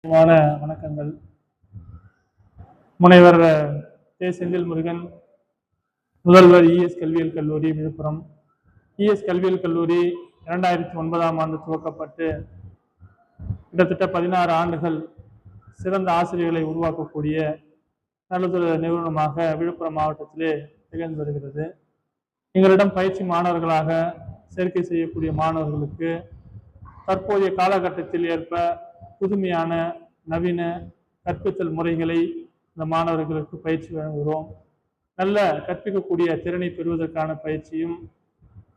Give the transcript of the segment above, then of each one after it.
வணக்கங்கள். முனைவர் செந்தில் முருகன், முதல்வர் இஎஸ் கல்வியியல் கல்லூரி விழுப்புரம். இஎஸ் கல்வியியல் கல்லூரி 2009ஆம் ஆண்டு துவக்கப்பட்டு கிட்டத்தட்ட 16 ஆண்டுகள் சிறந்த ஆசிரியர்களை உருவாக்கக்கூடிய நல்லதொரு நிறுவனமாக விழுப்புரம் மாவட்டத்திலே திகழ்ந்து வருகிறது. எங்களிடம் பயிற்சி மாணவர்களாக சேர்க்கை செய்யக்கூடிய மாணவர்களுக்கு தற்போதைய காலகட்டத்தில் ஏற்ப புதுமையான நவீன கற்பித்தல் முறைகளை இந்த மாணவர்களுக்கு பயிற்சி வழங்குகிறோம். நல்ல கற்பிக்கக்கூடிய திறனை பெறுவதற்கான பயிற்சியும்,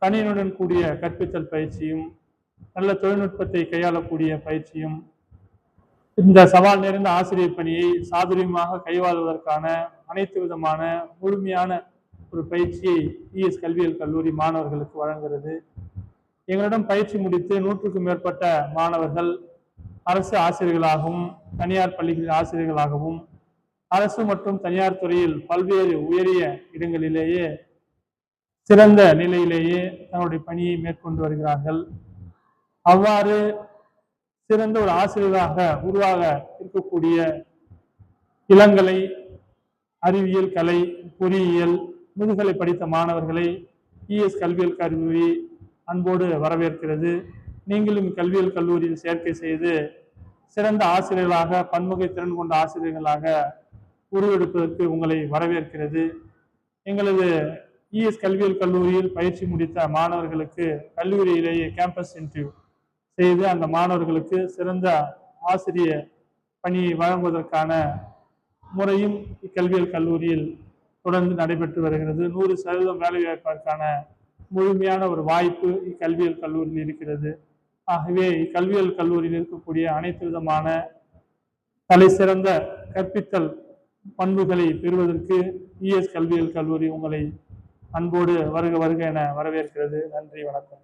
கணினியுடன் கூடிய கற்பித்தல் பயிற்சியும், நல்ல தொழில்நுட்பத்தை கையாளக்கூடிய பயிற்சியும், இந்த சவால் நிறைந்த ஆசிரியர் பணியை சாதுரியமாக கையாளுவதற்கான அனைத்து விதமான முழுமையான ஒரு பயிற்சியை இஎஸ் கல்வியியல் கல்லூரி மாணவர்களுக்கு வழங்குகிறது. எங்களிடம் பயிற்சி முடித்து 100க்கும் மேற்பட்ட மாணவர்கள் அரசு ஆசிரியர்களாகவும், தனியார் பள்ளிகளின் ஆசிரியர்களாகவும், அரசு மற்றும் தனியார் துறையில் பல்வேறு உயரிய இடங்களிலேயே சிறந்த நிலையிலேயே தன்னுடைய பணியை மேற்கொண்டு வருகிறார்கள். அவ்வாறு சிறந்த ஒரு ஆசிரியராக உருவாக இருக்கக்கூடிய இளங்கலை, அறிவியல், கலை, பொறியியல், முதுகலை படித்த மாணவர்களை இஎஸ் கல்வியியல் கல்லூரி அன்போடு வரவேற்கிறது. நீங்களும் கல்வியியல் கல்லூரியில் சேர்க்கை செய்து சிறந்த ஆசிரியர்களாக, பன்முக திறன் கொண்ட ஆசிரியர்களாக உருவெடுப்பதற்கு உங்களை வரவேற்கிறது. எங்களது இஎஸ் கல்வியியல் கல்லூரியில் பயிற்சி முடித்த மாணவர்களுக்கு கல்லூரியிலேயே கேம்பஸ் இன்டர்வியூ செய்து அந்த மாணவர்களுக்கு சிறந்த ஆசிரியர் பணியை வழங்குவதற்கான முறையும் இக்கல்வியியல் கல்லூரியில் தொடர்ந்து நடைபெற்று வருகிறது. 100% வேலைவாய்ப்பிற்கான முழுமையான ஒரு வாய்ப்பு இக்கல்வியியல் கல்லூரியில் இருக்கிறது. ஆகவே இக்கல்வியியல் கல்லூரியில் இருக்கக்கூடிய அனைத்து விதமான தலை சிறந்த கற்பித்தல் பண்புகளை பெறுவதற்கு இஎஸ் கல்வியியல் கல்லூரி உங்களை அன்போடு வருக வருக என வரவேற்கிறது. நன்றி, வணக்கம்.